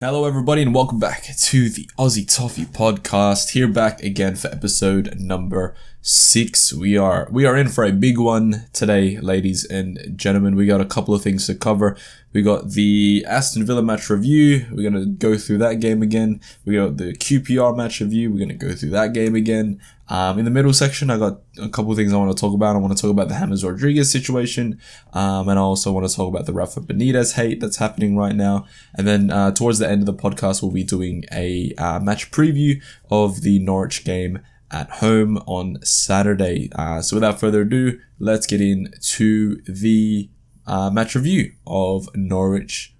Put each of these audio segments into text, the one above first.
Hello everybody and welcome back to the Aussie Toffee podcast. Here back again for episode number 6. We are in for a big one today, ladies and gentlemen. We got a couple of things to cover. We got the Aston Villa match review. We're going to go through that game again. We got the QPR match review. We're going to go through that game again. In the middle section, I got a couple of things I want to talk about. I want to talk about the James Rodriguez situation. And I also want to talk about the Rafa Benitez hate that's happening right now. And then towards the end of the podcast, we'll be doing a match preview of the Norwich game at home on Saturday. So without further ado, let's get into the match review of match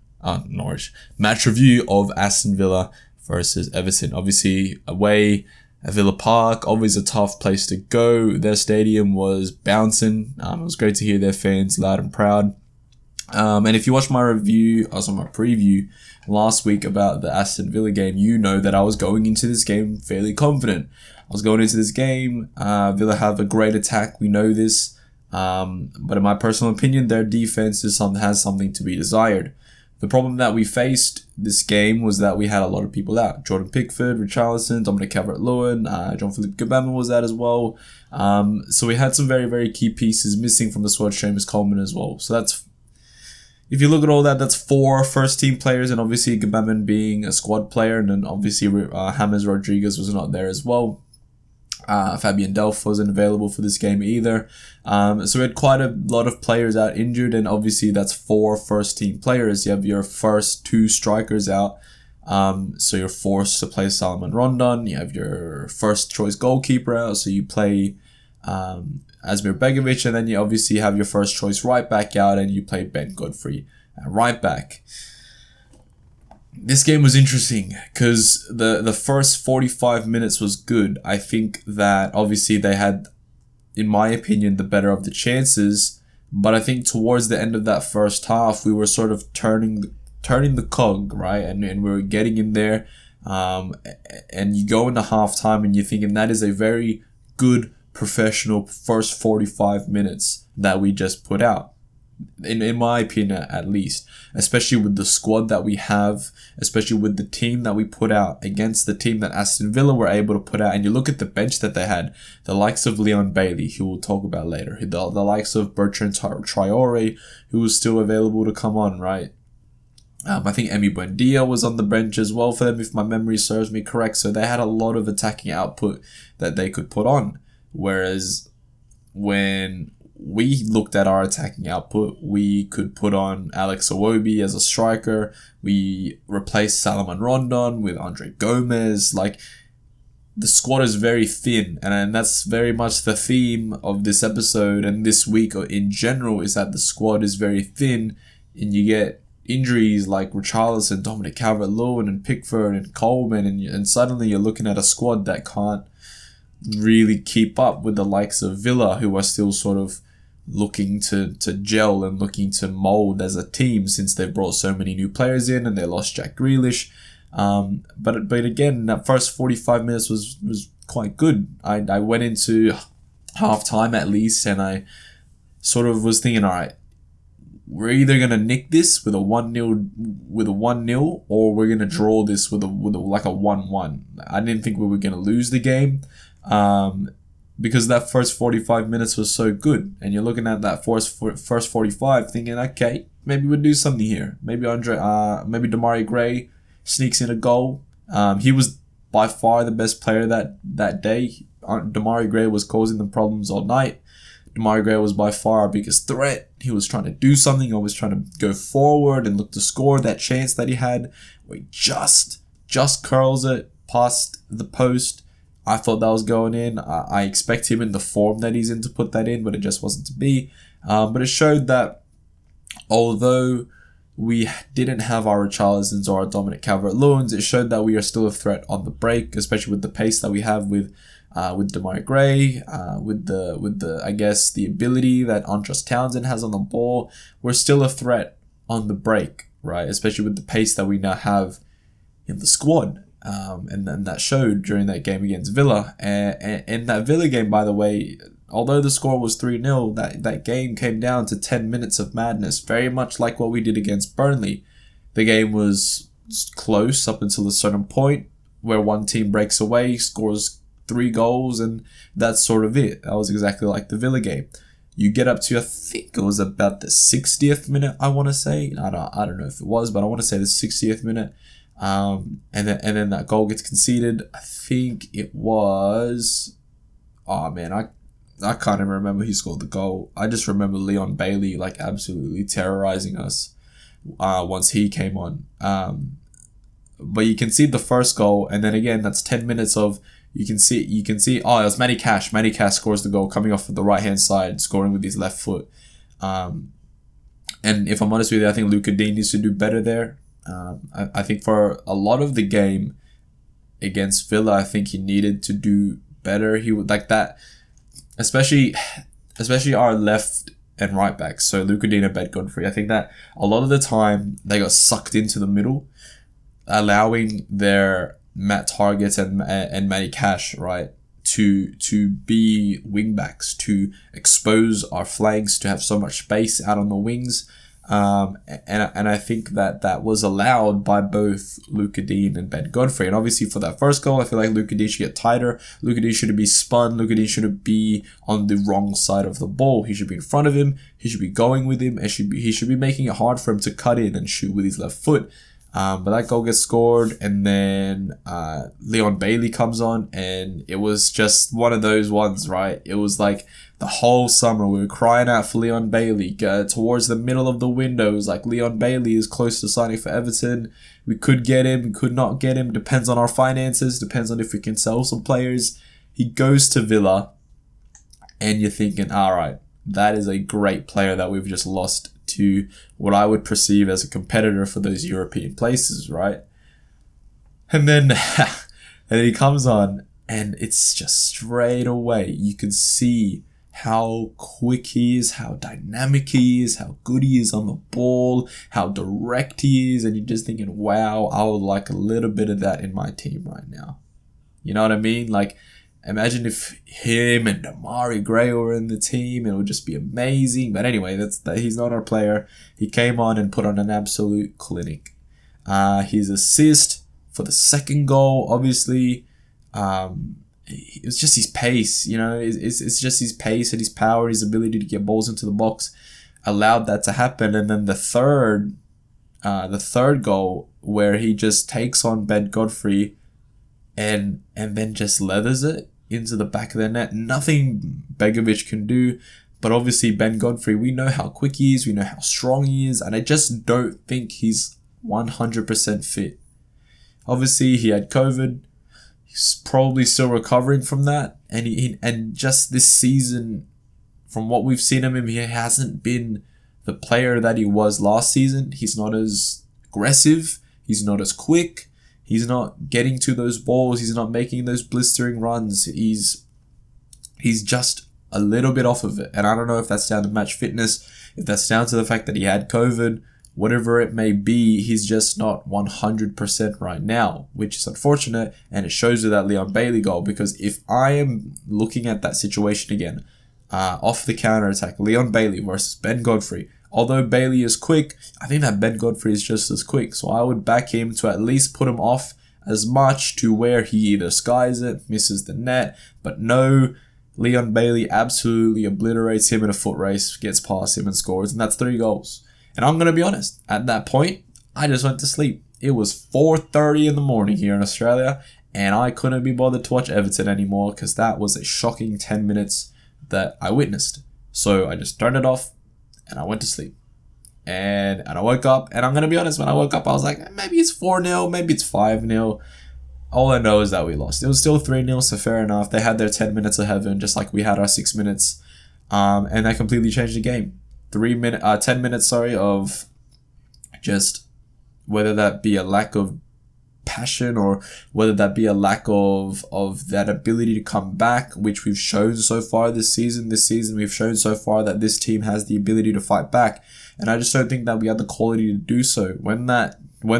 review of Aston Villa versus Everton. Obviously away at Villa Park, always a tough place to go. Their stadium was bouncing. It was great to hear their fans loud and proud. And if you watched my preview last week about the Aston Villa game, you know that I was going into this game fairly confident. I was going into this game, Villa have a great attack, we know this. But in my personal opinion, their defense has something to be desired. The problem that we faced this game was that we had a lot of people out. Jordan Pickford, Richarlison, Dominic Calvert-Lewin, Jean-Philippe Gbamin was out as well. So we had some very, very key pieces missing from the squad, Seamus Coleman as well. So if you look at all that, that's 4 first-team players, and obviously Gbamin being a squad player, and then obviously James Rodriguez was not there as well. Fabian Delph wasn't available for this game either. So we had quite a lot of players out injured, and obviously that's 4 first-team players. You have your first 2 strikers out, so you're forced to play Salomon Rondon. You have your first-choice goalkeeper out, so you play Asmir Begovic, and then you obviously have your first-choice right-back out, and you play Ben Godfrey at right-back. This game was interesting because the first 45 minutes was good. I think that obviously they had, in my opinion, the better of the chances. But I think towards the end of that first half, we were sort of turning the cog, right? And we were getting in there. And you go into halftime and you're thinking that is a very good professional first 45 minutes that we just put out. In my opinion, at least, especially with the squad that we have, especially with the team that we put out against the team that Aston Villa were able to put out, and you look at the bench that they had, the likes of Leon Bailey, who we'll talk about later, the likes of Bertrand Traore, who was still available to come on, right? I think Emi Buendia was on the bench as well for them, if my memory serves me correct, so they had a lot of attacking output that they could put on, whereas when we looked at our attacking output, we could put on Alex Iwobi as a striker. We replaced Salomon Rondon with Andre Gomez. Like, the squad is very thin, and that's very much the theme of this episode and this week in general, is that the squad is very thin, and you get injuries like Richarlison, Dominic Calvert-Lewin, and Pickford and Coleman, and suddenly you're looking at a squad that can't really keep up with the likes of Villa, who are still sort of looking to gel and looking to mold as a team since they've brought so many new players in and they lost Jack Grealish. But again, that first 45 minutes was quite good. I went into half time at least, and I sort of was thinking, all right, we're either gonna nick this with a 1-0 or we're gonna draw this with a 1-1. I didn't think we were gonna lose the game. Because that first 45 minutes was so good, and you're looking at that first 45 thinking, okay, maybe we'll do something here. Maybe Demarai Gray sneaks in a goal. He was by far the best player that day. Demarai Gray was causing them problems all night. Demarai Gray was by far our biggest threat. He was trying to do something, always trying to go forward and look to score. That chance that he had, where he just curls it past the post. I thought that was going in. I expect him in the form that he's in to put that in, but it just wasn't to be. But it showed that although we didn't have our Richarlisons or our Dominic Calvert-Lewins, it showed that we are still a threat on the break, especially with the pace that we have with Demarai Gray, with the I guess the ability that Andros Townsend has on the ball. We're still a threat on the break, right? Especially with the pace that we now have in the squad. And then that showed during that game against Villa. And that Villa game, by the way, although the score was 3-0, that game came down to 10 minutes of madness, very much like what we did against Burnley. The game was close up until a certain point where one team breaks away, scores 3 goals, and that's sort of it. That was exactly like the Villa game. You get up to, I think it was about the 60th minute, I want to say. I don't know if it was, but I want to say the 60th minute. And then that goal gets conceded. I think it was... Oh, man, I can't even remember who scored the goal. I just remember Leon Bailey, like, absolutely terrorizing us once he came on. But you can see the first goal, and then again, that's 10 minutes of... You can see, it was Matty Cash. Matty Cash scores the goal coming off of the right-hand side, scoring with his left foot. And if I'm honest with you, I think Luca Dean needs to do better there. I think for a lot of the game against Villa, I think he needed to do better. He would like that, especially our left and right backs. So Luca Dean and Ben Godfrey. I think that a lot of the time they got sucked into the middle, allowing their Matt Targett and Matty Cash, right, to be wing backs, to expose our flanks, to have so much space out on the wings. And I think that was allowed by both Luca Dean and Ben Godfrey. And obviously for that first goal, I feel like Luca Dean should get tighter. Luca Dean shouldn't be spun. Luca Dean shouldn't be on the wrong side of the ball. He should be in front of him. He should be going with him. And he should be making it hard for him to cut in and shoot with his left foot. But that goal gets scored, and then Leon Bailey comes on, and it was just one of those ones, right? It was like the whole summer we were crying out for Leon Bailey. Towards the middle of the window, it was like Leon Bailey is close to signing for Everton. We could get him, we could not get him. Depends on our finances, depends on if we can sell some players. He goes to Villa, and you're thinking, all right, that is a great player that we've just lost to what I would perceive as a competitor for those European places, right? And then he comes on, and it's just straight away you can see how quick he is, how dynamic he is, how good he is on the ball, how direct he is, and you're just thinking, wow, I would like a little bit of that in my team right now. You know what I mean? Like, imagine if him and Damari Gray were in the team. It would just be amazing. But anyway, he's not our player. He came on and put on an absolute clinic. His assist for the second goal, obviously, it was just his pace. You know, it's just his pace and his power, his ability to get balls into the box allowed that to happen. And then the third goal, where he just takes on Ben Godfrey and then just leathers it into the back of their net. Nothing Begovic can do, but obviously Ben Godfrey, we know how quick he is, we know how strong he is, and I just don't think he's 100% fit. Obviously, he had COVID. He's probably still recovering from that, and just this season, from what we've seen of him, he hasn't been the player that he was last season. He's not as aggressive. He's not as quick. He's not getting to those balls. He's not making those blistering runs. He's just a little bit off of it. And I don't know if that's down to match fitness, if that's down to the fact that he had COVID, whatever it may be, he's just not 100% right now, which is unfortunate. And it shows you that Leon Bailey goal, because if I am looking at that situation again, off the counter attack, Leon Bailey versus Ben Godfrey, although Bailey is quick, I think that Ben Godfrey is just as quick. So I would back him to at least put him off as much to where he either skies it, misses the net. But no, Leon Bailey absolutely obliterates him in a foot race, gets past him and scores. And that's 3 goals. And I'm going to be honest, at that point, I just went to sleep. It was 4:30 in the morning here in Australia, and I couldn't be bothered to watch Everton anymore because that was a shocking 10 minutes that I witnessed. So I just turned it off, and I went to sleep. And I woke up, and I'm going to be honest, when I woke up, I was like, maybe it's 4-0, maybe it's 5-0. All I know is that we lost. It was still 3-0, so fair enough. They had their 10 minutes of heaven, just like we had our 6 minutes. And that completely changed the game. 10 minutes, of just, whether that be a lack of passion or whether that be a lack of that ability to come back, which we've shown so far this season. This season we've shown so far that this team has the ability to fight back, and I just don't think that we had the quality to do so. When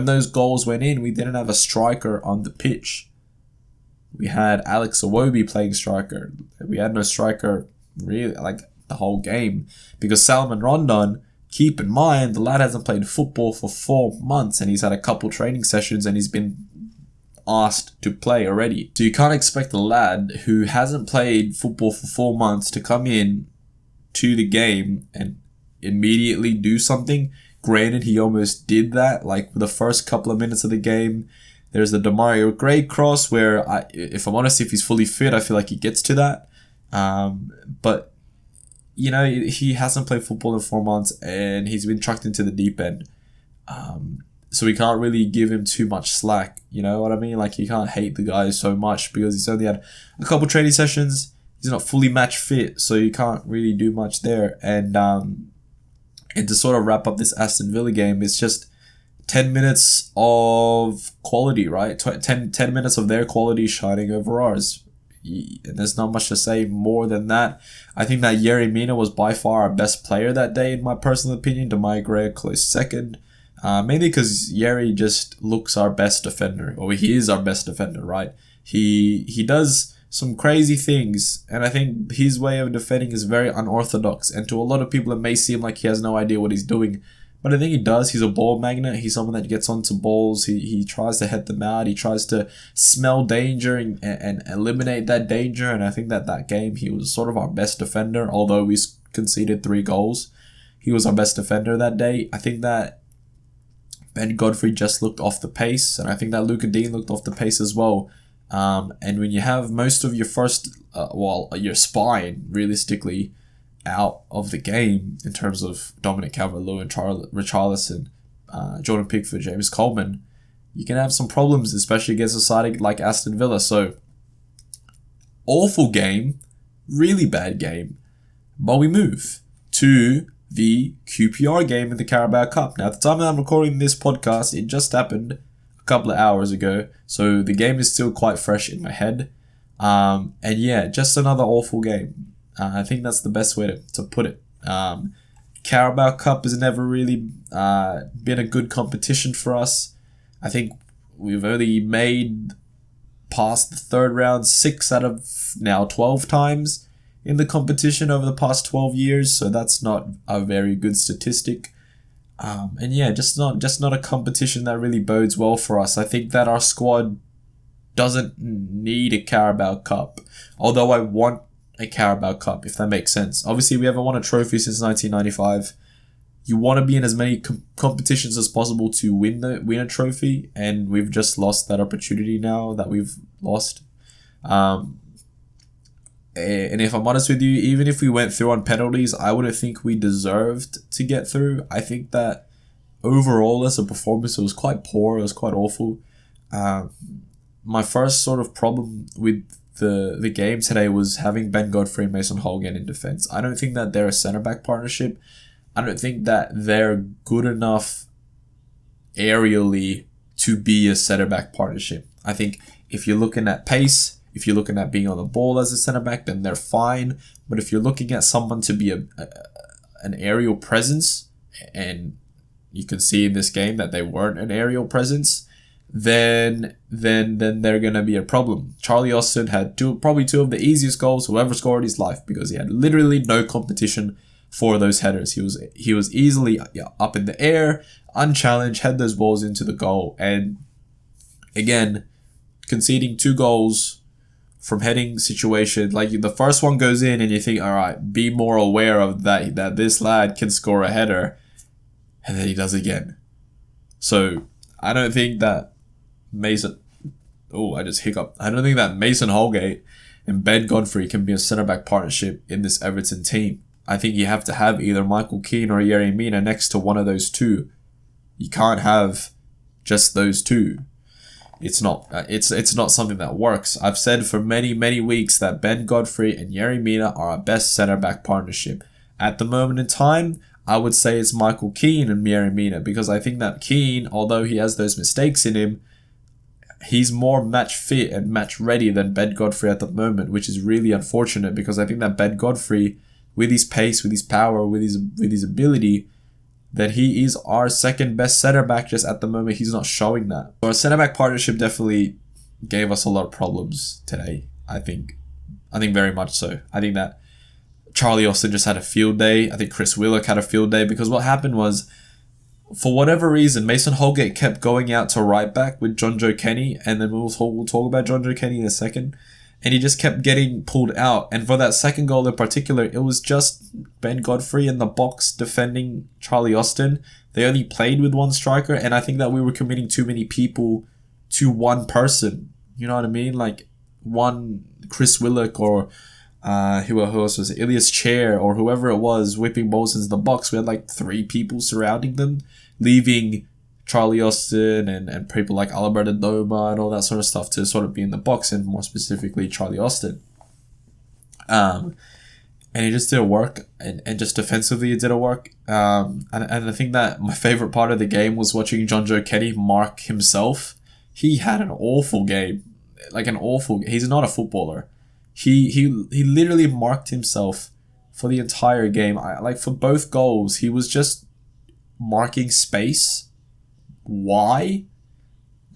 those goals went in, we didn't have a striker on the pitch. We had Alex Iwobi playing striker. We had no striker really, like, the whole game, because Salman Rondon keep in mind, the lad hasn't played football for 4 months and he's had a couple training sessions and he's been asked to play already. So you can't expect a lad who hasn't played football for 4 months to come in to the game and immediately do something. Granted, he almost did that, like for the first couple of minutes of the game. There's the Demario Gray cross where, if I'm honest, if he's fully fit, I feel like he gets to that. But, you know, he hasn't played football in 4 months and he's been chucked into the deep end. So we can't really give him too much slack, you know what I mean? Like, you can't hate the guy so much because he's only had a couple training sessions. He's not fully match fit, so you can't really do much there. And to sort of wrap up this Aston Villa game, it's just 10 minutes of quality, right? 10 minutes of their quality shining over ours. And there's not much to say more than that. I think that Yerry Mina was by far our best player that day, in my personal opinion. Demario Gray a close second. Mainly because Yerry just looks our best defender. Or he is our best defender, right? He does some crazy things, and I think his way of defending is very unorthodox, and to a lot of people it may seem like he has no idea what he's doing, but I think he does. He's a ball magnet. He's someone that gets onto balls. He tries to head them out. He tries to smell danger and eliminate that danger, and I think that game he was sort of our best defender, although we conceded 3 goals. He was our best defender that day. I think that Ben Godfrey just looked off the pace, and I think that Luca Dean looked off the pace as well. And when you have most of your your spine realistically out of the game in terms of Dominic Calvert-Lewin, Richarlison, Jordan Pickford, James Coleman, you can have some problems, especially against a side like Aston Villa. So, awful game, really bad game, but we move to the QPR game in the Carabao Cup. Now, at the time that I'm recording this podcast, it just happened a couple of hours ago, so the game is still quite fresh in my head. And yeah, just another awful game. I think that's the best way to put it. Carabao Cup has never really been a good competition for us. I think we've only made past the third round 6 out of now 12 times in the competition over the past 12 years, so that's not a very good statistic. And yeah, just not a competition that really bodes well for us. I think that our squad doesn't need a Carabao Cup, although I want a Carabao Cup, if that makes sense. Obviously, we haven't won a trophy since 1995. You want to be in as many competitions as possible to win a trophy, and we've just lost that opportunity now that we've lost. And if I'm honest with you, even if we went through on penalties, I wouldn't think we deserved to get through. I think that overall as a performance, it was quite poor. It was quite awful. My first sort of problem with the game today was having Ben Godfrey and Mason Holgate in defence. I don't think that they're a centre-back partnership. I don't think that they're good enough aerially to be a centre-back partnership. I think if you're looking at pace, if you're looking at being on the ball as a centre-back, then they're fine. But if you're looking at someone to be an aerial presence, and you can see in this game that they weren't an aerial presence, then they're going to be a problem. Charlie Austin had probably 2 of the easiest goals he'll ever score in his life because he had literally no competition for those headers. He was easily up in the air, unchallenged, had those balls into the goal. And again, conceding 2 goals from heading situation, like the first one goes in and you think, all right, be more aware of that this lad can score a header, and then he does again. So I don't think that Mason Holgate and Ben Godfrey can be a centre-back partnership in this Everton team. I think you have to have either Michael Keane or Yerry Mina next to one of those 2. You can't have just those 2. It's not something that works. I've said for many weeks that Ben Godfrey and Yerry Mina are our best centre-back partnership. At the moment in time, I would say it's Michael Keane and Yerry Mina, because I think that Keane, although he has those mistakes in him, he's more match fit and match ready than Ben Godfrey at the moment, which is really unfortunate, because I think that Ben Godfrey, with his pace, with his power, with his ability, that he is our second best centre-back. Just at the moment, he's not showing that. So our centre-back partnership definitely gave us a lot of problems today, I think very much so. I think that Charlie Austin just had a field day. I think Chris Willock had a field day, because what happened was, for whatever reason, Mason Holgate kept going out to right back with John Joe Kenny, and then we'll talk about John Joe Kenny in a second. And he just kept getting pulled out. And for that second goal in particular, it was just Ben Godfrey in the box defending Charlie Austin. They only played with one striker, and I think that we were committing too many people to one person. You know what I mean? Like one Chris Willock or who else was it? Ilias Chair or whoever it was whipping balls into the box. We had like 3 people surrounding them, leaving Charlie Austin and people like Alberto Doma and all that sort of stuff to sort of be in the box, and more specifically Charlie Austin. And it just didn't work, and just defensively it didn't work. And I think that my favourite part of the game was watching John Joe Kenny mark himself. He had an awful game. He's not a footballer. He literally marked himself for the entire game. For both goals, he was just marking space. Why?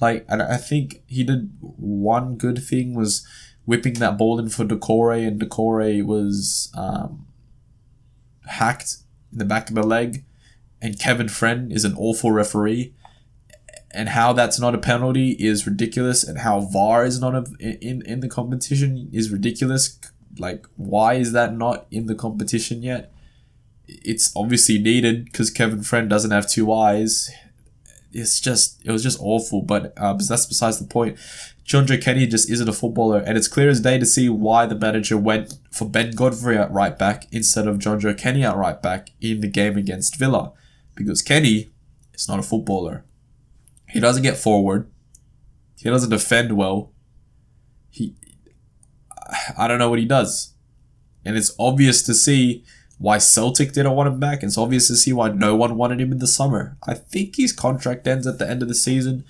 And I think he did one good thing, was whipping that ball in for Decore, and Decore was hacked in the back of the leg, and Kevin Friend is an awful referee, and how that's not a penalty is ridiculous, and how VAR is not in the competition is ridiculous. Why is that not in the competition yet? It's obviously needed because Kevin Friend doesn't have 2 eyes. It was just awful, but that's besides the point. John Joe Kenny just isn't a footballer, and it's clear as day to see why the manager went for Ben Godfrey at right back instead of John Joe Kenny at right back in the game against Villa, because Kenny is not a footballer. He doesn't get forward. He doesn't defend well. I don't know what he does, and it's obvious to see why Celtic didn't want him back. It's obvious to see why no one wanted him in the summer. I think his contract ends at the end of the season,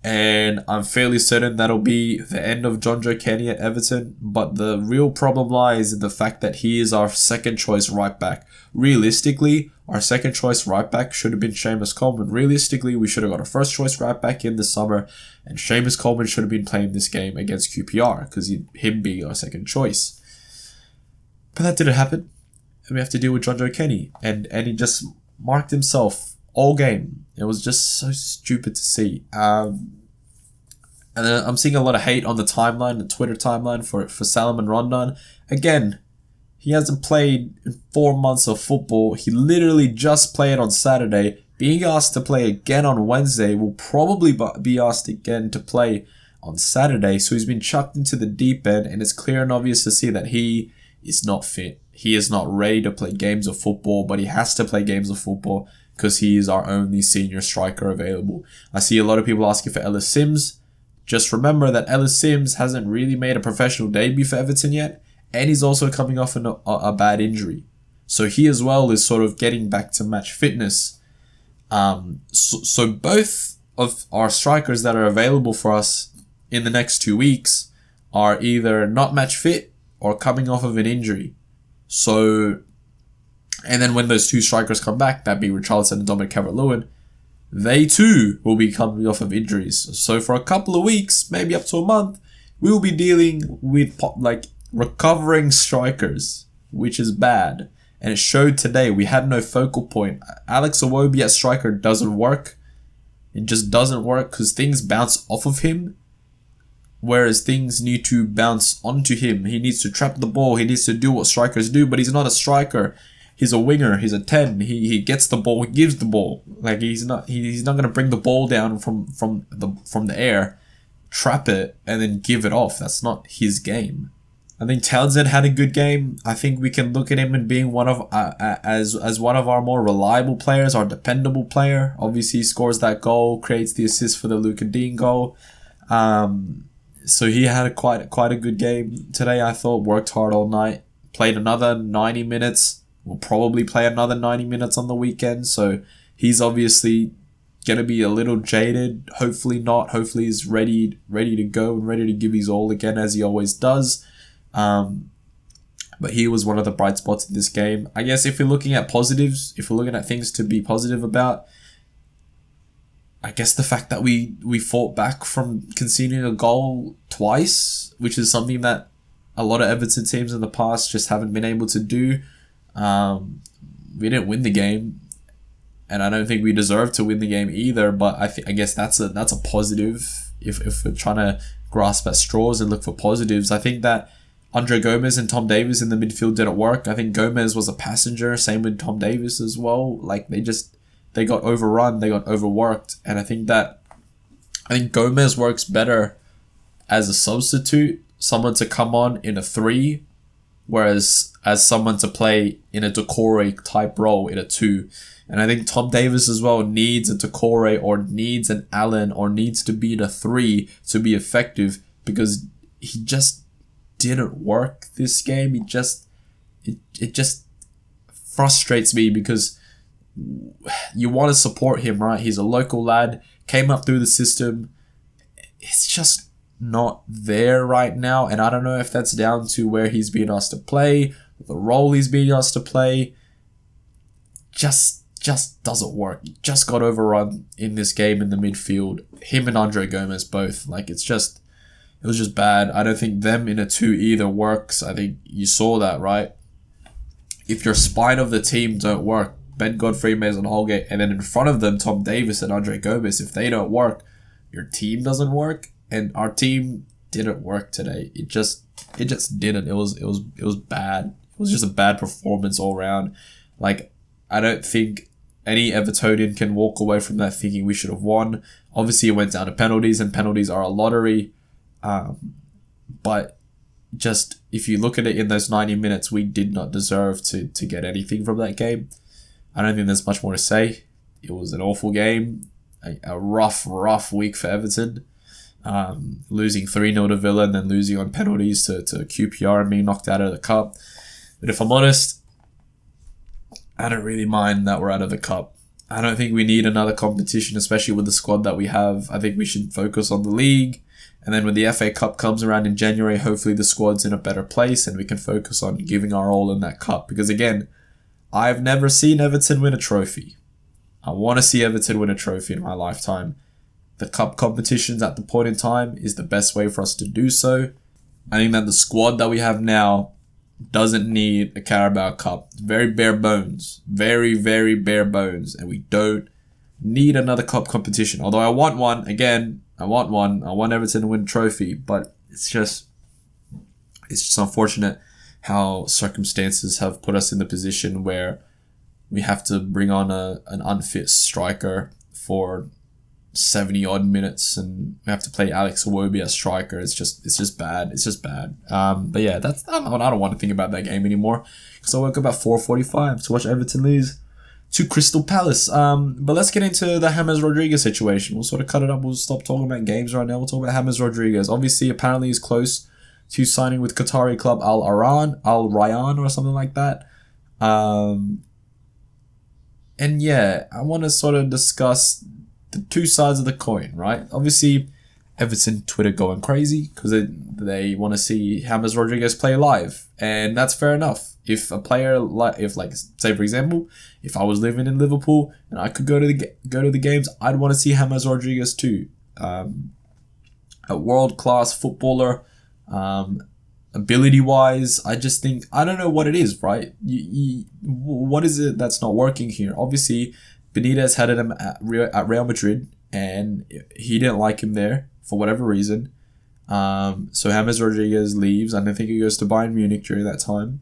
and I'm fairly certain that'll be the end of John Joe Kenny at Everton. But the real problem lies in the fact that he is our second choice right back. Realistically, our second choice right back should have been Seamus Coleman. Realistically, we should have got a first choice right back in the summer, and Seamus Coleman should have been playing this game against QPR because him being our second choice. But that didn't happen. And we have to deal with John Joe Kenny. And he just marked himself all game. It was just so stupid to see. And then I'm seeing a lot of hate on the timeline, the Twitter timeline for Salomon Rondon. Again, he hasn't played in 4 months of football. He literally just played on Saturday. Being asked to play again on Wednesday, will probably be asked again to play on Saturday. So he's been chucked into the deep end, and it's clear and obvious to see that he is not fit. He is not ready to play games of football, but he has to play games of football because he is our only senior striker available. I see a lot of people asking for Ellis Sims. Just remember that Ellis Sims hasn't really made a professional debut for Everton yet, and he's also coming off a bad injury. So he as well is sort of getting back to match fitness. So both of our strikers that are available for us in the next 2 weeks are either not match fit or coming off of an injury. So, and then when those 2 strikers come back, that be Richarlison and Dominic Calvert-Lewin, they too will be coming off of injuries. So for a couple of weeks, maybe up to a month, we will be dealing with recovering strikers, which is bad. And it showed today. We had no focal point. Alex Iwobi at striker doesn't work. It just doesn't work because things bounce off of him, whereas things need to bounce onto him. He needs to trap the ball. He needs to do what strikers do, but he's not a striker. He's a winger. He's a 10. He gets the ball. He gives the ball. He's not going to bring the ball down from the air, trap it, and then give it off. That's not his game. I think Townsend had a good game. I think we can look at him and being one of as one of our more reliable players, our dependable player. Obviously, he scores that goal, creates the assist for the Luka Dean goal. So he had quite a good game today, I thought. Worked hard all night. Played another 90 minutes. Will probably play another 90 minutes on the weekend. So he's obviously going to be a little jaded. Hopefully not. Hopefully he's ready to go and ready to give his all again, as he always does. But he was one of the bright spots in this game. I guess if we're looking at positives, if we're looking at things to be positive about, I guess the fact that we fought back from conceding a goal twice, which is something that a lot of Everton teams in the past just haven't been able to do. We didn't win the game, and I don't think we deserve to win the game either. But I guess that's a positive if we're trying to grasp at straws and look for positives. I think that Andre Gomez and Tom Davies in the midfield didn't work. I think Gomez was a passenger. Same with Tom Davies as well. Like they got overrun, they got overworked, and I think Gomez works better as a substitute, someone to come on in a 3, whereas as someone to play in a Decore type role in a 2. And I think Tom Davies as well needs a Decore or needs an Allen or needs to be in a 3 to be effective, because he just didn't work this game. It just frustrates me, because you want to support him, right? He's a local lad, came up through the system. It's just not there right now, and I don't know if that's down to where he's being asked to play, the role he's being asked to play. Just doesn't work. He just got overrun in this game in the midfield. Him and Andre Gomez both. Like, it was just bad. I don't think them in a 2 either works. I think you saw that, right? If your spine of the team don't work, Ben Godfrey, Mason Holgate, and then in front of them, Tom Davies and Andre Gomez, if they don't work, your team doesn't work. And our team didn't work today. It just didn't. It was bad. It was just a bad performance all around. Like, I don't think any Evertonian can walk away from that thinking we should have won. Obviously, it went down to penalties, and penalties are a lottery. But just, if you look at it in those 90 minutes, we did not deserve to get anything from that game. I don't think there's much more to say. It was an awful game. A rough week for Everton. Losing 3-0 to Villa and then losing on penalties to QPR and being knocked out of the cup. But if I'm honest, I don't really mind that we're out of the cup. I don't think we need another competition, especially with the squad that we have. I think we should focus on the league. And then when the FA Cup comes around in January, hopefully the squad's in a better place and we can focus on giving our all in that cup. Because again, I've never seen Everton win a trophy. I want to see Everton win a trophy in my lifetime. The cup competitions at the point in time is the best way for us to do so. I think that the squad that we have now doesn't need a Carabao Cup. It's very bare bones. Very, very bare bones. And we don't need another cup competition. Although I want one. Again, I want one. I want Everton to win a trophy. But it's just unfortunate how circumstances have put us in the position where we have to bring on an unfit striker for 70 odd minutes, and we have to play Alex Iwobi as striker. It's just bad. But yeah, I don't want to think about that game anymore, because I woke up at 4:45 to watch Everton lose to Crystal Palace. But let's get into the James Rodriguez situation. We'll sort of cut it up. We'll stop talking about games right now. We'll talk about James Rodriguez. Obviously, apparently he's close to signing with Qatari club Al Rayyan or something like that. And yeah, I want to sort of discuss the two sides of the coin, right? Obviously, Everton Twitter going crazy because they want to see James Rodriguez play live, and that's fair enough. If a player say for example, if I was living in Liverpool and I could go to the games, I'd want to see James Rodriguez too. A world-class footballer, ability-wise, I just think, I don't know what it is, right? What is it that's not working here? Obviously, Benitez had him at Real Madrid, and he didn't like him there for whatever reason. So James Rodriguez leaves, and I think he goes to Bayern Munich during that time.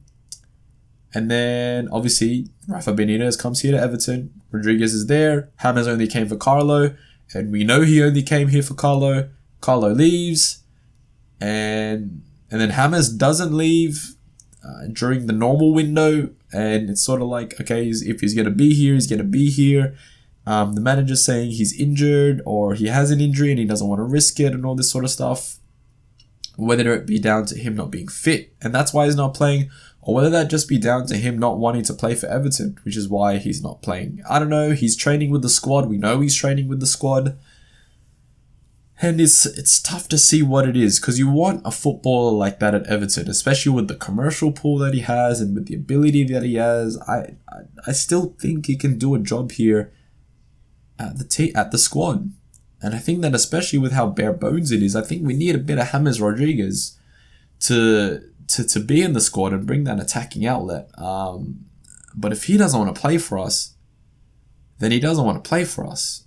And then, obviously, Rafa Benitez comes here to Everton. Rodriguez is there. James only came for Carlo, and we know he only came here for Carlo. Carlo leaves, and then James doesn't leave during the normal window, and it's sort of like, okay, if he's going to be here, he's going to be here. The manager's saying he's injured or he has an injury and he doesn't want to risk it and all this sort of stuff. Whether it be down to him not being fit and that's why he's not playing, or whether that just be down to him not wanting to play for Everton, which is why he's not playing. I don't know. He's training with the squad. We know he's training with the squad. And it's tough to see what it is, because you want a footballer like that at Everton, especially with the commercial pool that he has and with the ability that he has. I still think he can do a job here at the squad. And I think that especially with how bare bones it is, I think we need a bit of James Rodriguez to be in the squad and bring that attacking outlet. But if he doesn't want to play for us, then he doesn't want to play for us.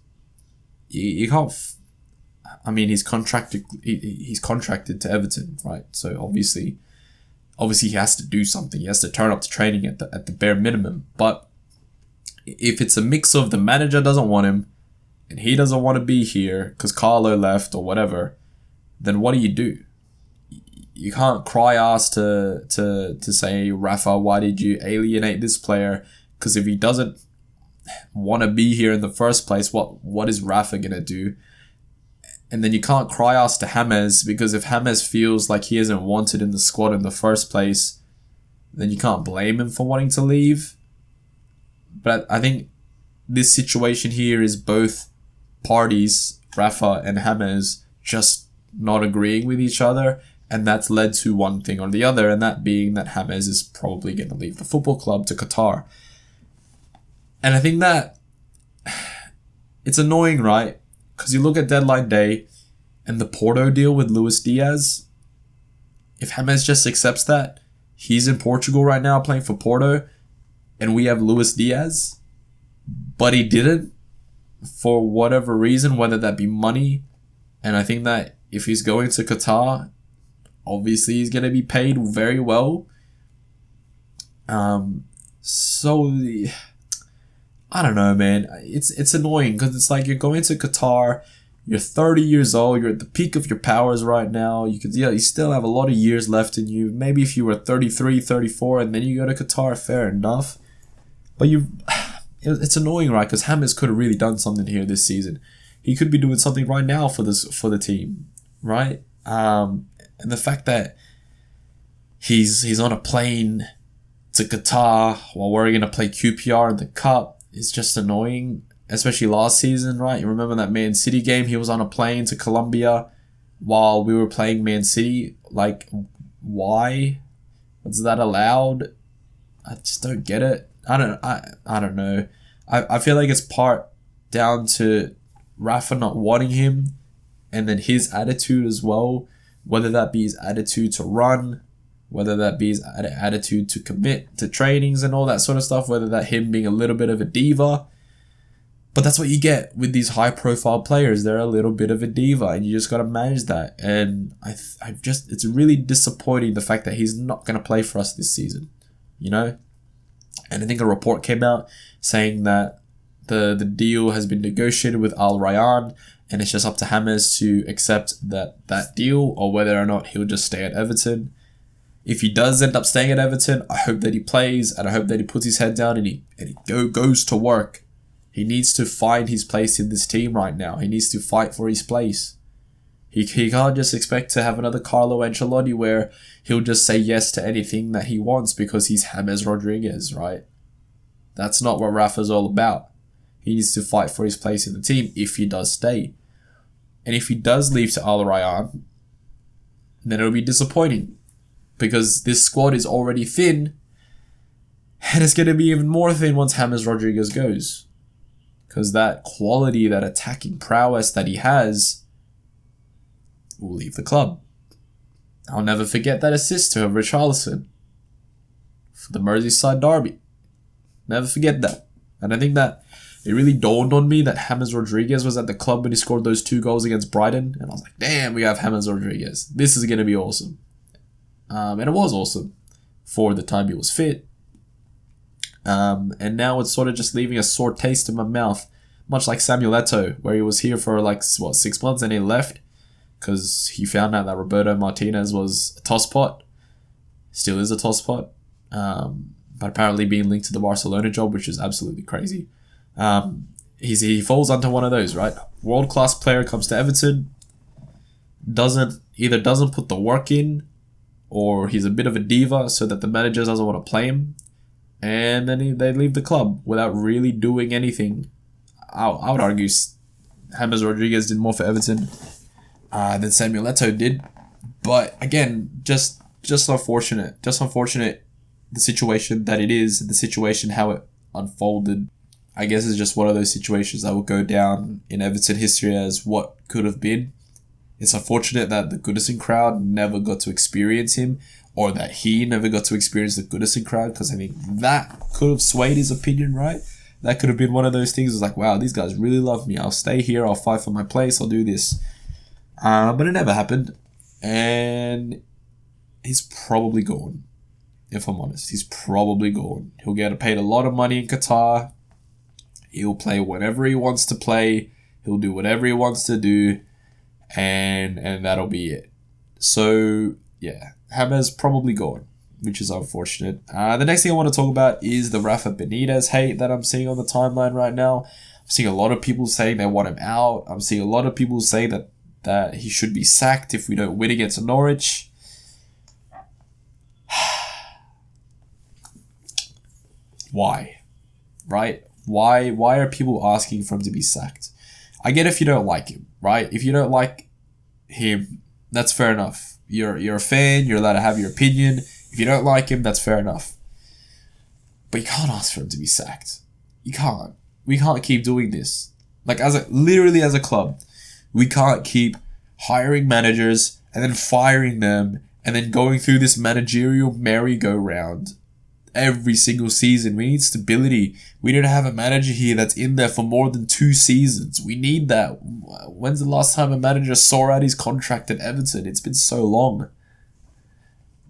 You can't... he's contracted. He's contracted to Everton, right? So obviously he has to do something. He has to turn up to training at the bare minimum. But if it's a mix of the manager doesn't want him and he doesn't want to be here because Carlo left or whatever, then what do? You can't cry ass to say, Rafa, why did you alienate this player? Because if he doesn't want to be here in the first place, what is Rafa going to do? And then you can't cry ass to James, because if James feels like he isn't wanted in the squad in the first place, then you can't blame him for wanting to leave. But I think this situation here is both parties, Rafa and James, just not agreeing with each other, and that's led to one thing or the other, and that being that James is probably going to leave the football club to Qatar. And I think that it's annoying, right? Because you look at deadline day and the Porto deal with Luis Diaz. If James just accepts that, he's in Portugal right now playing for Porto, and we have Luis Diaz, but he didn't for whatever reason, whether that be money. And I think that if he's going to Qatar, obviously he's going to be paid very well. I don't know, man. It's annoying because it's like you're going to Qatar, you're 30 years old, you're at the peak of your powers right now. You still have a lot of years left in you. Maybe if you were 33, 34, and then you go to Qatar, fair enough. But it's annoying, right? Because James could have really done something here this season. He could be doing something right now for the team, right? And the fact that he's on a plane to Qatar while we're going to play QPR in the Cup is just annoying, especially last season, right? You remember that Man City game? He was on a plane to Colombia while we were playing Man City. Like, why? Was that allowed? I just don't get it. I don't know. I feel like it's part down to Rafa not wanting him, and then his attitude as well, whether that be his attitude to run, whether that be his attitude to commit to trainings and all that sort of stuff, whether that him being a little bit of a diva. But that's what you get with these high profile players. They're a little bit of a diva, and you just got to manage that. And it's really disappointing the fact that he's not going to play for us this season, you know? And I think a report came out saying that the deal has been negotiated with Al Rayyan, and it's just up to James to accept that deal or whether or not he'll just stay at Everton. If he does end up staying at Everton, I hope that he plays, and I hope that he puts his head down and he goes to work. He needs to find his place in this team right now. He needs to fight for his place. He can't just expect to have another Carlo Ancelotti where he'll just say yes to anything that he wants because he's James Rodriguez, right? That's not what Rafa's all about. He needs to fight for his place in the team if he does stay. And if he does leave to Al Rayyan, then it'll be disappointing, because this squad is already thin, and it's going to be even more thin once James Rodriguez goes. Because that quality, that attacking prowess that he has, will leave the club. I'll never forget that assist to Richarlison for the Merseyside derby. Never forget that. And I think that it really dawned on me that James Rodriguez was at the club when he scored those 2 goals against Brighton. And I was like, damn, we have James Rodriguez. This is going to be awesome. And it was awesome for the time he was fit. And now it's sort of just leaving a sore taste in my mouth, much like Samuel Eto'o, where he was here for 6 months and he left because he found out that Roberto Martinez was a tosspot, still is a tosspot, but apparently being linked to the Barcelona job, which is absolutely crazy. He falls under one of those, right? World-class player comes to Everton, doesn't put the work in, or he's a bit of a diva so that the manager doesn't want to play him, and then they leave the club without really doing anything. I would argue James Rodriguez did more for Everton than Samuel Eto'o did. But again, just unfortunate. Just unfortunate the situation that it is, the situation how it unfolded. I guess it's just one of those situations that will go down in Everton history as what could have been. It's unfortunate that the Goodison crowd never got to experience him, or that he never got to experience the Goodison crowd, because I think that could have swayed his opinion, right? That could have been one of those things. It's like, wow, these guys really love me. I'll stay here. I'll fight for my place. I'll do this. But it never happened. And he's probably gone, if I'm honest. He's probably gone. He'll get paid a lot of money in Qatar. He'll play whatever he wants to play. He'll do whatever he wants to do. And that'll be it. So, yeah. James probably gone, which is unfortunate. The next thing I want to talk about is the Rafa Benitez hate that I'm seeing on the timeline right now. I'm seeing a lot of people saying they want him out. I'm seeing a lot of people say that he should be sacked if we don't win against Norwich. Why? Right? Why are people asking for him to be sacked? I get if you don't like him, right? If you don't like him, that's fair enough. You're a fan, you're allowed to have your opinion. If you don't like him, that's fair enough. But you can't ask for him to be sacked. You can't. We can't keep doing this. Like, literally as a club, we can't keep hiring managers and then firing them and then going through this managerial merry-go-round every single season. We need stability. We need to have a manager here that's in there for more than 2 seasons. We need that. When's the last time a manager saw out his contract at Everton? It's been so long.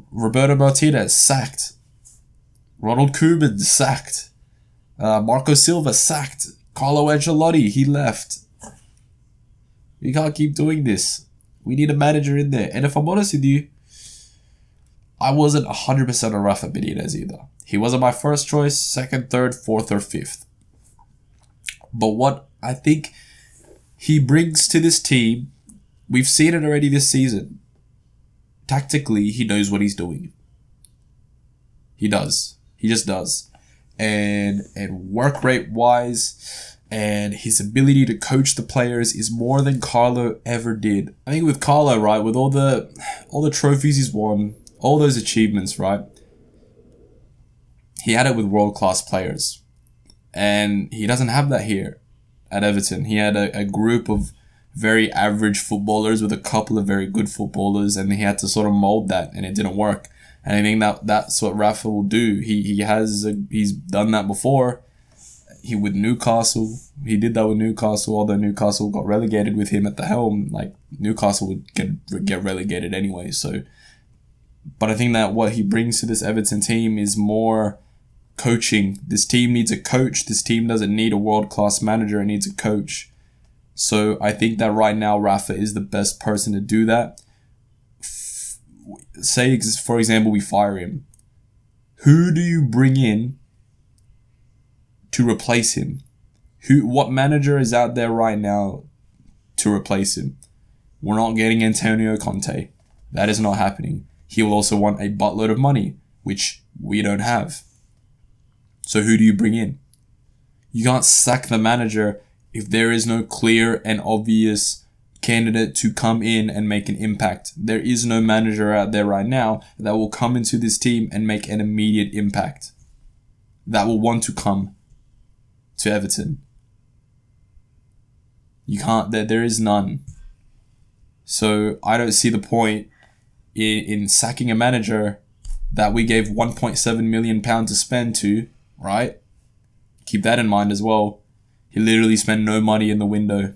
Roberto Martinez, sacked. Ronald Koeman, sacked. Marco Silva, sacked. Carlo Ancelotti, he left. We can't keep doing this. We need a manager in there. And if I'm honest with you, I wasn't 100% on Rafa Benitez either. He wasn't my first choice, second, third, fourth, or fifth. But what I think he brings to this team, we've seen it already this season. Tactically, he knows what he's doing. He does. He just does. And work rate wise, and his ability to coach the players is more than Carlo ever did. I think with Carlo, right, with all the trophies he's won, all those achievements, right, he had it with world-class players. And he doesn't have that here at Everton. He had a group of very average footballers with a couple of very good footballers, and he had to sort of mold that, and it didn't work. And I think that's what Rafa will do. He's done that before. With Newcastle, he did that with Newcastle, although Newcastle got relegated with him at the helm. Like, Newcastle would get relegated anyway, so... But I think that what he brings to this Everton team is more coaching. This team needs a coach. This team doesn't need a world-class manager. It needs a coach. So I think that right now Rafa is the best person to do that. Say, for example, we fire him. Who do you bring in to replace him? What manager is out there right now to replace him? We're not getting Antonio Conte. That is not happening. He will also want a buttload of money, which we don't have. So who do you bring in? You can't sack the manager if there is no clear and obvious candidate to come in and make an impact. There is no manager out there right now that will come into this team and make an immediate impact, that will want to come to Everton. You can't, there is none. So I don't see the point in sacking a manager that we gave £1.7 million to spend to, right? Keep that in mind as well. He literally spent no money in the window.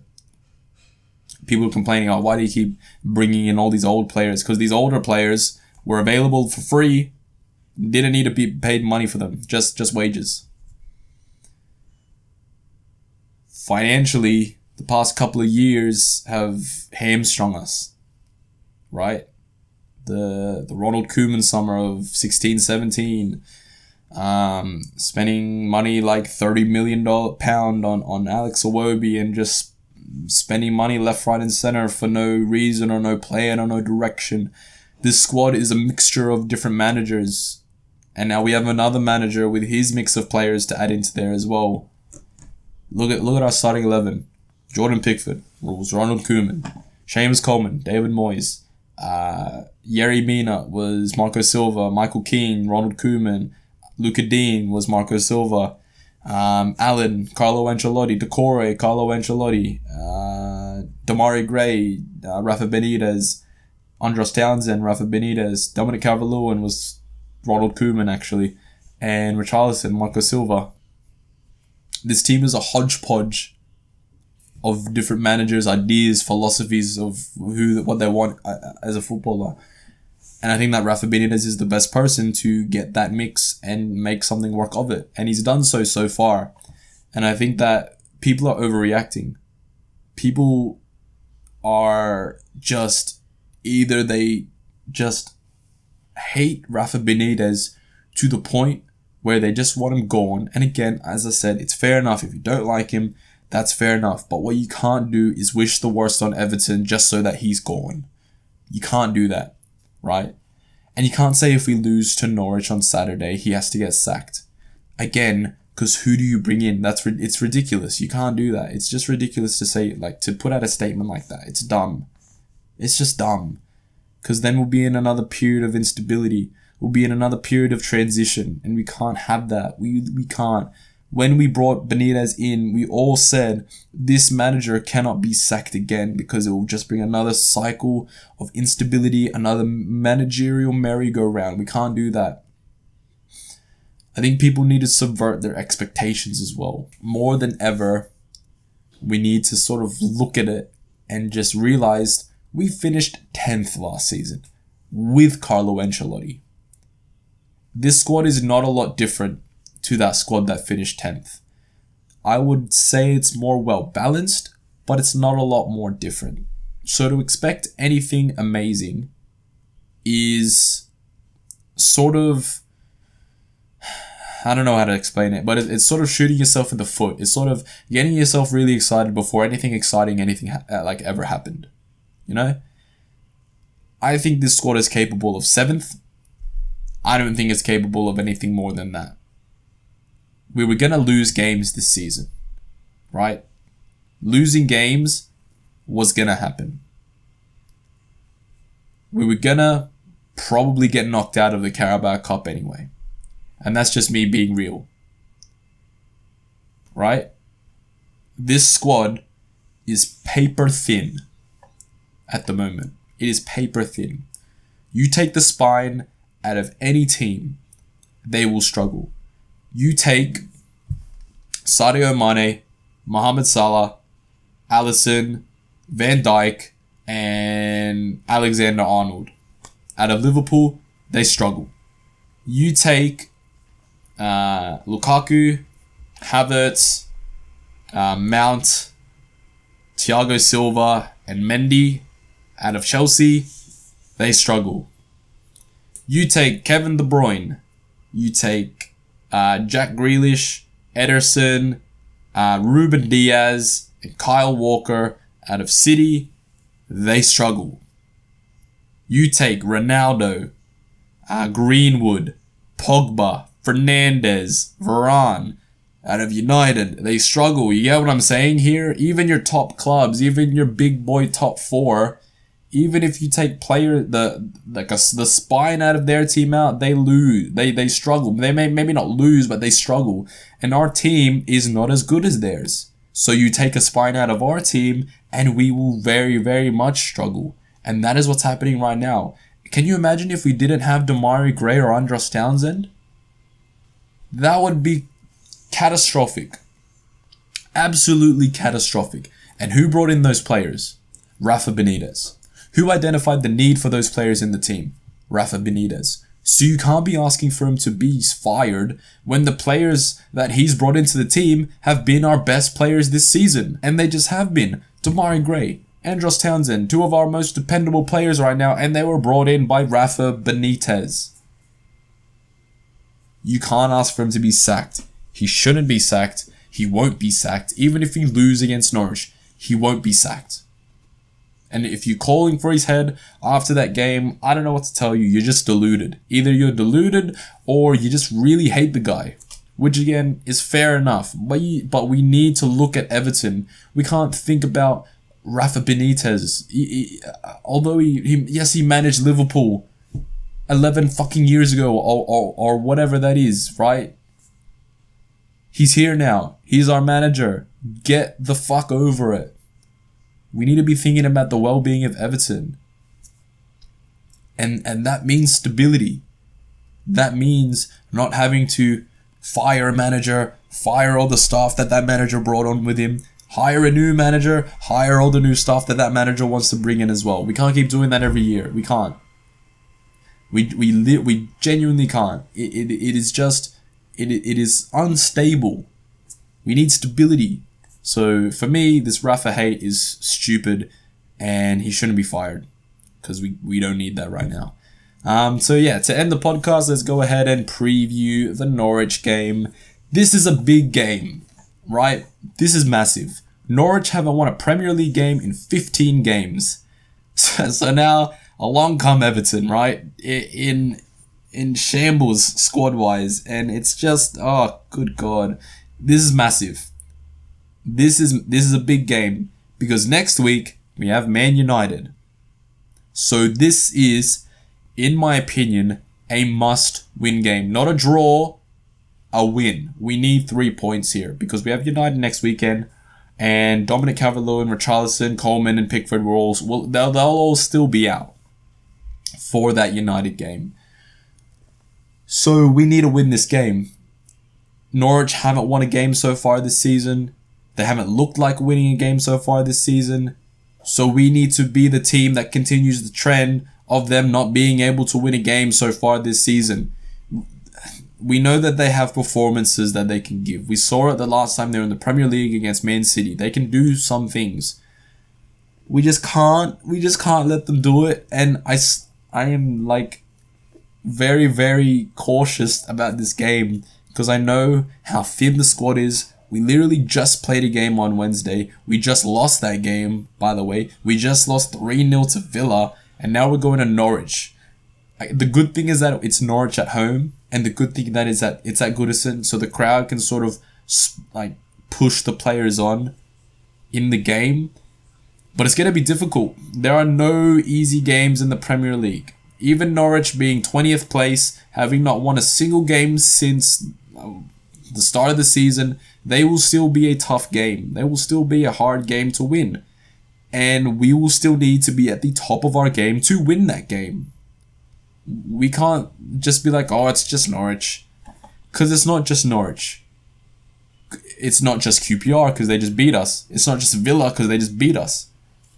People are complaining, oh, why do you keep bringing in all these old players? Because these older players were available for free. Didn't need to be paid money for them. Just wages. Financially, the past couple of years have hamstrung us, right? The Ronald Koeman summer of 16-17, spending money like £30 million on Alex Iwobi, and just spending money left, right, and center for no reason or no plan or no direction. This squad is a mixture of different managers, and now we have another manager with his mix of players to add into there as well. Look at our starting 11. Jordan Pickford was Ronald Koeman. Seamus Coleman, David Moyes. Yerry Mina was Marco Silva. Michael Keane, Ronald Koeman. Luca Dean was Marco Silva. Allen, Carlo Ancelotti, Decore, Carlo Ancelotti, Demarai Gray, Rafa Benitez, Andros Townsend, Rafa Benitez, Dominic Calvert-Lewin was Ronald Koeman actually, and Richarlison, Marco Silva. This team is a hodgepodge of different managers, ideas, philosophies of what they want as a footballer. And I think that Rafa Benitez is the best person to get that mix and make something work of it. And he's done so far. And I think that people are overreacting. People are just, either they just hate Rafa Benitez to the point where they just want him gone. And again, as I said, it's fair enough. If you don't like him, that's fair enough. But what you can't do is wish the worst on Everton just so that he's gone. You can't do that, right? And you can't say if we lose to Norwich on Saturday, he has to get sacked. Again, because who do you bring in? It's ridiculous. You can't do that. It's just ridiculous to say, like, to put out a statement like that. It's dumb. It's just dumb. Because then we'll be in another period of instability. We'll be in another period of transition. And we can't have that. We can't. When we brought Benitez in, we all said this manager cannot be sacked again because it will just bring another cycle of instability, another managerial merry-go-round. We can't do that. I think people need to subvert their expectations as well. More than ever, we need to sort of look at it and just realize we finished 10th last season with Carlo Ancelotti. This squad is not a lot different to that squad that finished 10th. I would say it's more well balanced, but it's not a lot more different. So to expect anything amazing is sort of, I don't know how to explain it, but it's sort of shooting yourself in the foot. It's sort of getting yourself really excited before anything exciting, ever happened. You know? I think this squad is capable of 7th. I don't think it's capable of anything more than that. We were going to lose games this season, right? Losing games was going to happen. We were going to probably get knocked out of the Carabao Cup anyway. And that's just me being real. Right? This squad is paper thin at the moment. It is paper thin. You take the spine out of any team, they will struggle. You take Sadio Mane, Mohamed Salah, Alisson, Van Dijk, and Alexander-Arnold. Out of Liverpool, they struggle. You take Lukaku, Havertz, Mount, Thiago Silva, and Mendy out of Chelsea, they struggle. You take Kevin De Bruyne, you take Jack Grealish, Ederson, Ruben Diaz, and Kyle Walker out of City, they struggle. You take Ronaldo, Greenwood, Pogba, Fernandes, Varane out of United, they struggle. You get what I'm saying here? Even your top clubs, even your big boy top four, even if you take the spine out of their team out, they lose. They struggle. They may maybe not lose, but they struggle. And our team is not as good as theirs. So you take a spine out of our team, and we will very, very much struggle. And that is what's happening right now. Can you imagine if we didn't have Demarai Gray or Andros Townsend? That would be catastrophic. Absolutely catastrophic. And who brought in those players? Rafa Benitez. Who identified the need for those players in the team? Rafa Benitez. So you can't be asking for him to be fired when the players that he's brought into the team have been our best players this season. And they just have been. Demarai Gray, Andros Townsend, two of our most dependable players right now, and they were brought in by Rafa Benitez. You can't ask for him to be sacked. He shouldn't be sacked. He won't be sacked. Even if we lose against Norwich, he won't be sacked. And if you're calling for his head after that game, I don't know what to tell you. You're just deluded. Either you're deluded or you just really hate the guy. Which again is fair enough. But we need to look at Everton. We can't think about Rafa Benitez. Although he managed Liverpool 11 fucking years ago or whatever that is, right? He's here now. He's our manager. Get the fuck over it. We need to be thinking about the well-being of Everton. And that means stability. That means not having to fire a manager, fire all the staff that manager brought on with him, hire a new manager, hire all the new staff that manager wants to bring in as well. We can't keep doing that every year. We can't. We genuinely can't. It is unstable. We need stability. So for me, this Rafa hate is stupid, and he shouldn't be fired because we don't need that right now. So yeah, to end the podcast, let's go ahead and preview the Norwich game. This is a big game, right? This is massive. Norwich haven't won a Premier League game in 15 games. So now along come Everton, right? In shambles squad-wise, and it's just, oh, good God. This is massive. This is a big game because next week we have Man United. So this is, in my opinion, a must-win game. Not a draw, a win. We need 3 points here because we have United next weekend, and Dominic Calvert-Lewin, Richarlison, Coleman, and Pickford they'll all still be out for that United game. So we need to win this game. Norwich haven't won a game so far this season. They haven't looked like winning a game so far this season. So we need to be the team that continues the trend of them not being able to win a game so far this season. We know that they have performances that they can give. We saw it the last time they were in the Premier League against Man City. They can do some things. We just can't let them do it. And I am like very, very cautious about this game because I know how thin the squad is. We literally just played a game on Wednesday. We just lost that game, by the way. We just lost 3-0 to Villa, and now we're going to Norwich. The good thing is that it's Norwich at home, and the good thing that is that it's at Goodison, so the crowd can sort of like push the players on in the game. But it's going to be difficult. There are no easy games in the Premier League. Even Norwich being 20th place, having not won a single game since the start of the season, they will still be a tough game. They will still be a hard game to win. And we will still need to be at the top of our game to win that game. We can't just be like, oh, it's just Norwich. Because it's not just Norwich. It's not just QPR because they just beat us. It's not just Villa because they just beat us.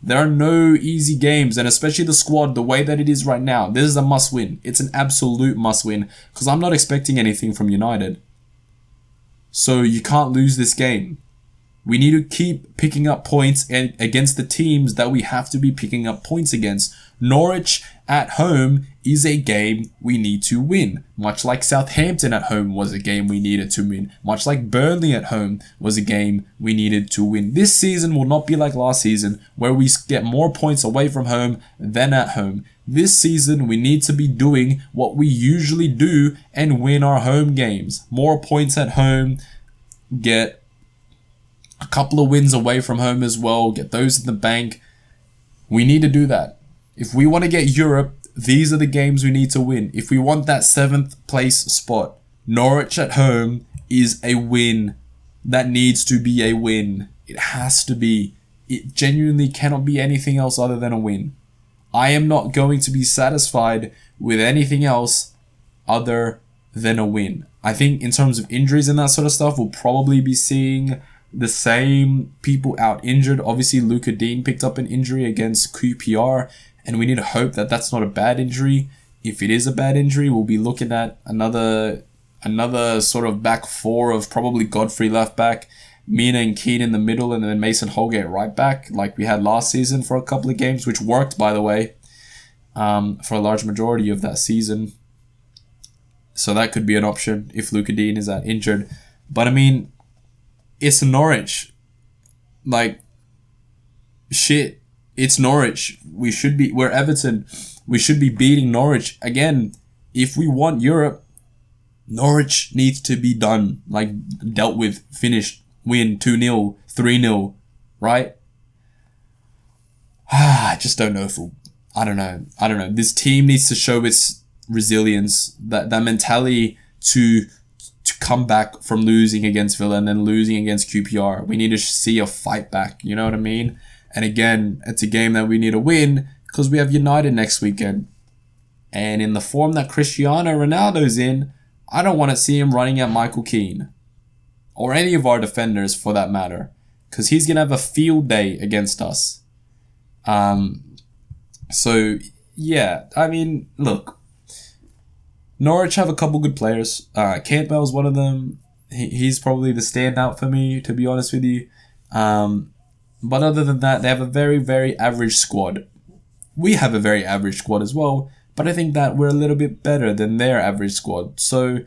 There are no easy games, and especially the squad, the way that it is right now, this is a must-win. It's an absolute must-win because I'm not expecting anything from United. So you can't lose this game. We need to keep picking up points against the teams that we have to be picking up points against. Norwich at home is a game we need to win. Much like Southampton at home was a game we needed to win. Much like Burnley at home was a game we needed to win. This season will not be like last season where we get more points away from home than at home. This season we need to be doing what we usually do and win our home games. More points at home, get a couple of wins away from home as well, get those in the bank. We need to do that. If we want to get Europe, these are the games we need to win. If we want that 7th place spot, Norwich at home is a win. That needs to be a win. It has to be. It genuinely cannot be anything else other than a win. I am not going to be satisfied with anything else other than a win. I think in terms of injuries and that sort of stuff, we'll probably be seeing the same people out injured. Obviously, Luca Dean picked up an injury against QPR, and we need to hope that that's not a bad injury. If it is a bad injury, we'll be looking at another sort of back four of probably Godfrey left back, Mina and Keane in the middle, and then Mason Holgate right back, like we had last season for a couple of games, which worked, by the way, for a large majority of that season. So that could be an option if Luca Dean is out injured. But I mean, it's Norwich. Like, shit. It's Norwich. We're Everton. We should be beating Norwich. Again, if we want Europe, Norwich needs to be done. Like, dealt with, finished, win 2-0, 3-0, right? I just don't know I don't know. This team needs to show its resilience, that mentality to to come back from losing against Villa and then losing against QPR. We need to see a fight back, you know what I mean? And again, it's a game that we need to win because we have United next weekend. And in the form that Cristiano Ronaldo's in, I don't want to see him running at Michael Keane. Or any of our defenders for that matter. Because he's going to have a field day against us. So, yeah. I mean, look. Norwich have a couple good players. Campbell's one of them. He's probably the standout for me, to be honest with you. But other than that, they have a very, very average squad. We have a very average squad as well. But I think that we're a little bit better than their average squad. So,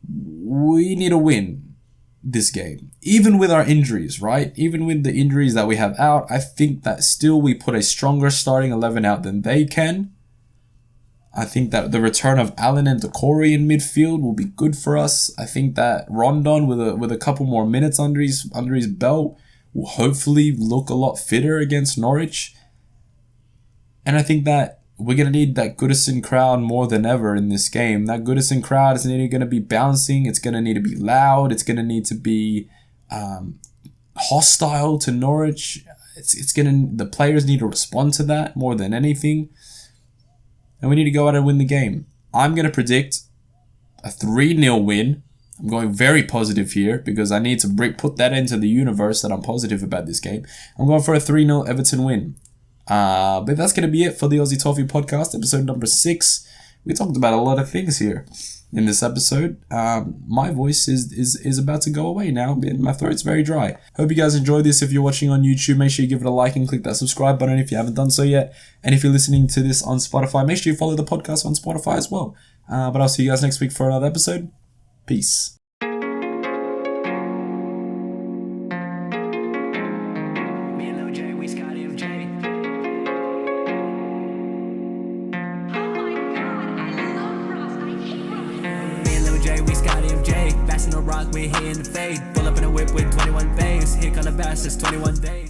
we need to win this game. Even with our injuries, right? Even with the injuries that we have out, I think that still we put a stronger starting 11 out than they can. I think that the return of Allen and Decore in midfield will be good for us. I think that Rondon with a couple more minutes under his belt will hopefully look a lot fitter against Norwich. And I think that we're going to need that Goodison crowd more than ever in this game. That Goodison crowd is going to be bouncing. It's going to need to be loud. It's going to need to be hostile to Norwich. The players need to respond to that more than anything. And we need to go out and win the game. I'm going to predict a 3-0 win. I'm going very positive here because I need to put that into the universe that I'm positive about this game. I'm going for a 3-0 Everton win. But that's going to be it for the Aussie Toffee podcast, episode number 6. We talked about a lot of things here in this episode. My voice is about to go away now, and my throat's very dry. Hope you guys enjoyed this. If you're watching on YouTube, make sure you give it a like and click that subscribe button if you haven't done so yet. And if you're listening to this on Spotify, make sure you follow the podcast on Spotify as well. But I'll see you guys next week for another episode. Peace. Rock, we're here in the fade. Pull up in a whip with 21 bays. Here come the bastards, 21 days.